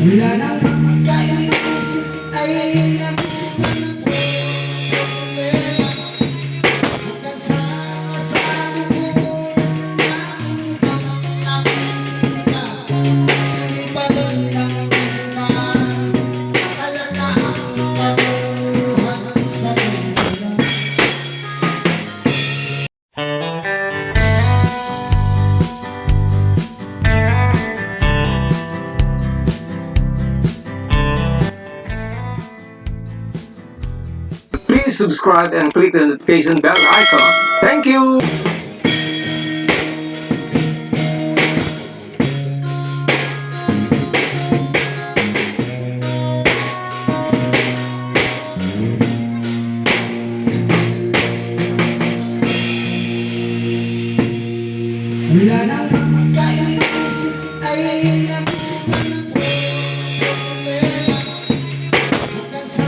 Wala nang kainisip ay nagusto ng problema. Hanggang sa kasalukuyan namin pang nakikita. Hindi pa rin ang iman, alala ang kabuuhan sa mundo. Please subscribe and click the notification bell icon. Thank you! Wala nang kainisip ay nagusto ng problema. Hanggang sa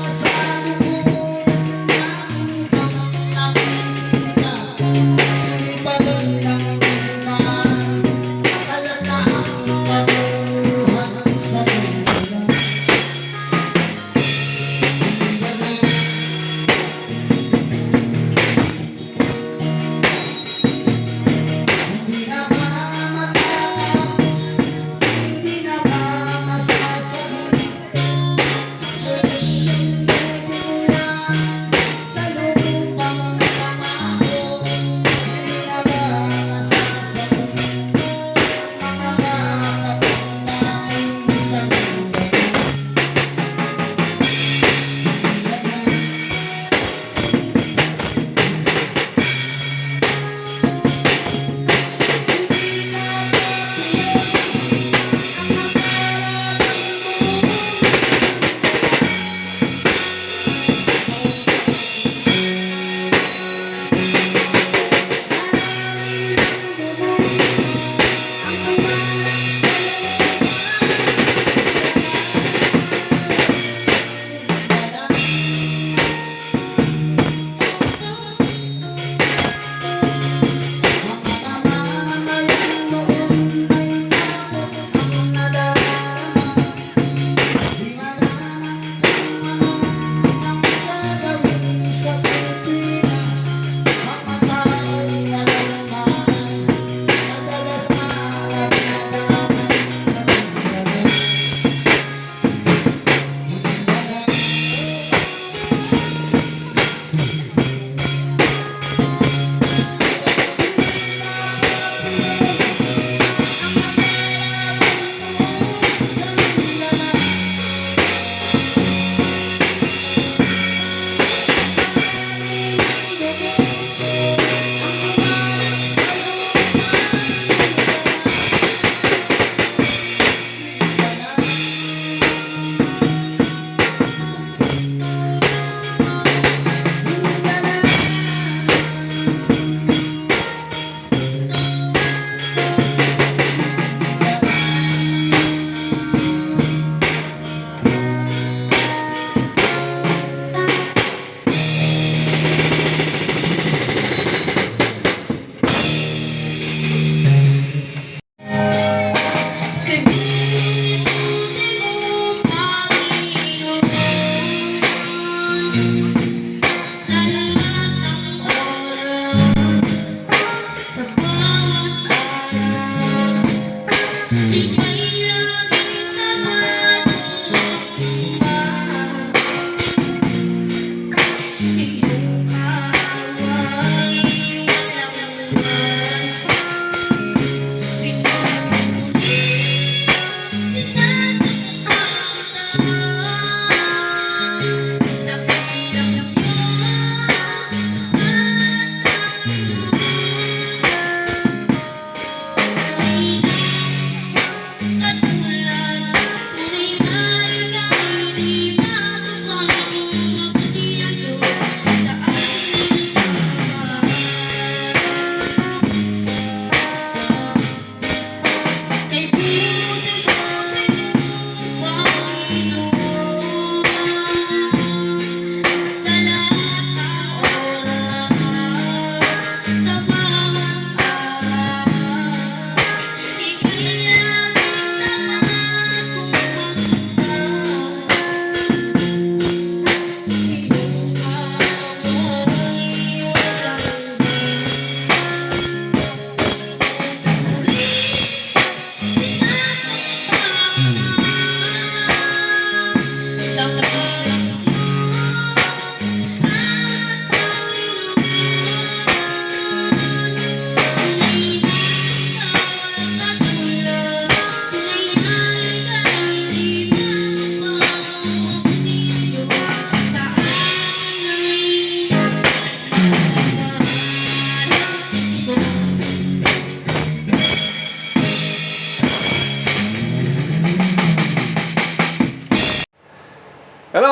kasalukuyan namin pang nakikita. Hindi pa rin ang iman, alala ang kabuuhan sa mundo. Hindi na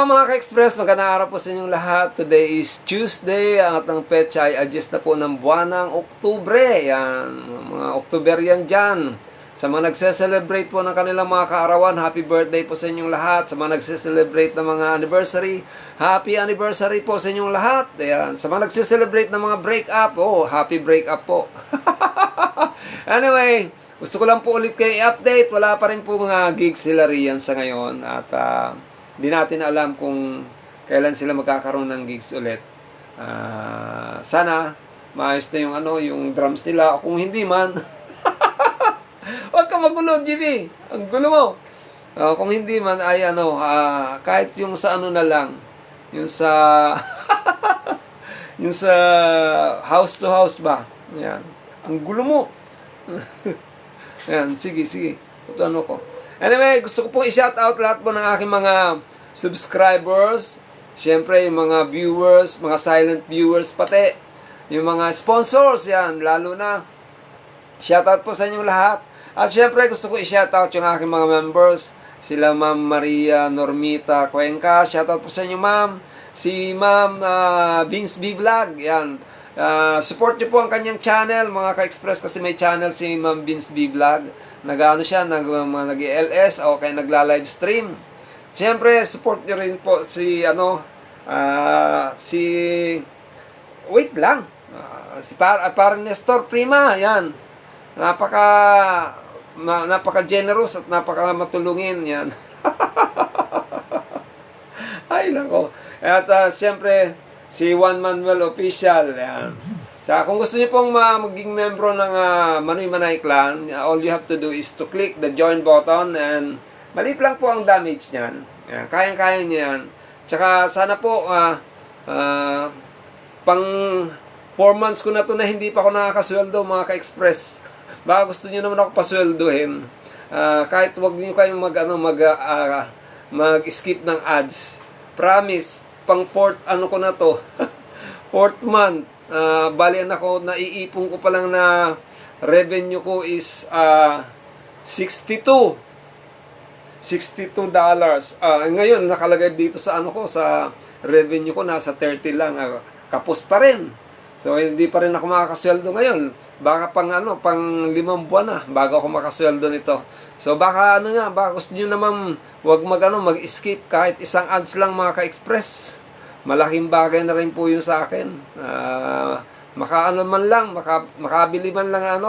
mga ka-express, magandang araw po sa inyong lahat. Today is Tuesday. Ang atang petsa ay adjust na po ng buwan ng Oktubre. Yan, mga Oktoberian dyan. Sa mga nagse-celebrate po ng kanilang mga kaarawan, happy birthday po sa inyong lahat. Sa mga nagse-celebrate ng mga anniversary, happy anniversary po sa inyong lahat. Yan. Sa mga nagse-celebrate ng mga break-up, happy break-up po. Anyway, gusto ko lang po ulit kayo i-update. Wala pa rin po mga gigs nila Rian sa ngayon. At di natin alam kung kailan sila magkakaroon ng gigs ulit. Sana maayos na yung drums nila. Kung hindi man, huwag ka magulo, GB. Ang gulo mo. Kung hindi man ay kahit yung sa na lang, yung sa yung sa house to house ba. Yan. Ang gulo mo. Yan, sige. Ito ko. Anyway, gusto ko pong i-shout out lahat po ng aking mga subscribers, siyempre yung mga viewers, mga silent viewers pati, yung mga sponsors, yan, lalo na. Shout out po sa inyong lahat. At siyempre gusto ko i-shout out yung aking mga members, sila Ma'am Maria Normita Cuenca, shout out po sa inyo ma'am, si Ma'am Vince B Vlog, yan. Support niyo po ang kanyang channel, mga ka-express, kasi may channel si Ma'am Vince B Vlog. Nag-LS o kaya nagla-live stream. Siyempre, support nyo rin po si wait lang. Si Parang Nestor Prima, yan. Napaka-generous at napaka-matulungin, yan. Ay, nako. At siyempre, si Juan Manuel Official, yan. Kung gusto niyo pong maging membro ng Manoy Manay Clan, all you have to do is to click the join button and maliit lang po ang damage niyan. Kayang-kaya niyo yan. Tsaka sana po pang 4 months ko na to na hindi pa ako nakakasweldo, mga ka-express. Baka gusto niyo naman ako pasweldohin. Kahit wag niyo kayong mag-skip ng ads. Promise, pang 4th ko na to. 4th month. Bali ako, naiipon ko pa lang na revenue ko is $62. Ngayon, nakalagay dito sa sa revenue ko, nasa 30 lang. Kapos pa rin. So, hindi pa rin ako makakasweldo ngayon. Baka pang 5 buwan na bago ako makasweldo nito. So, baka baka gusto nyo naman wag mag-skip kahit isang ads lang, mga ka-express. Malaking bagay na rin po yun sa akin. Makabili man lang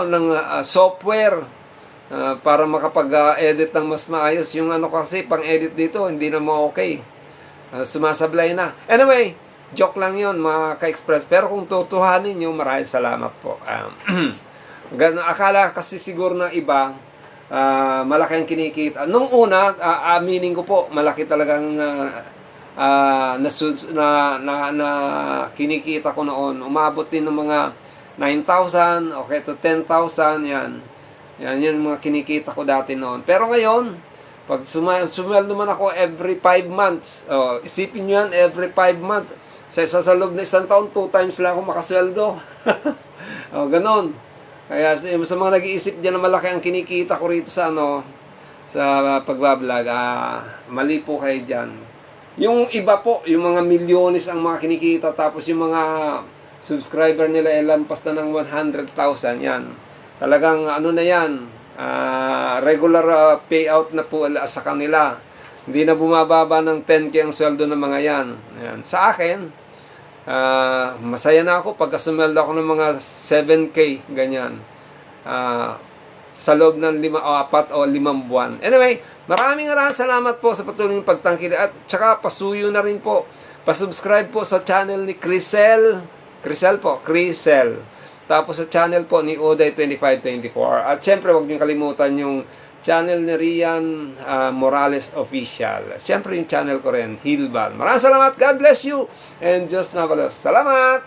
ng software para makapag-edit ng mas maayos. Yung kasi pang-edit dito hindi na okay. Sumasablay na. Anyway, joke lang yun, mga ka-express. Pero kung tutuhanin nyo, maraming salamat po. Akala kasi siguro ng iba malaki ang kinikita. Nung una, aminin ko po, malaki talagang kinikita ko noon. Umabot din ng mga 9,000, okay, to 10,000, yan. Yan yung mga kinikita ko dati noon. Pero ngayon, pag sumweldo naman ako every 5 months, isipin nyo yan, every 5 months, sa loob na isang taon, 2 times lang ako makasweldo. Ganon. Kaya sa mga nag-iisip dyan na malaki ang kinikita ko rito sa pagbablog, mali po kayo dyan. Yung iba po, yung mga milyones ang mga kinikita, tapos yung mga subscriber nila ay lampas na ng 100,000, yan. Talagang na yan, regular payout na po sa kanila. Hindi na bumababa ng 10K ang sweldo ng mga yan. Yan. Sa akin, masaya na ako pagka sumweldo ako ng mga 7K, ganyan. Sa loob ng 4 o 5 buwan. Anyway, maraming salamat po sa patuloy ng pagtangkil. At saka pasuyo na rin po. Pasubscribe po sa channel ni Crisel. Tapos sa channel po ni Oday2524. At syempre, huwag niyo kalimutan yung channel ni Rian Morales Official. Siyempre yung channel ko rin, Hilbal. Maraming salamat. God bless you. And just na pala. Salamat!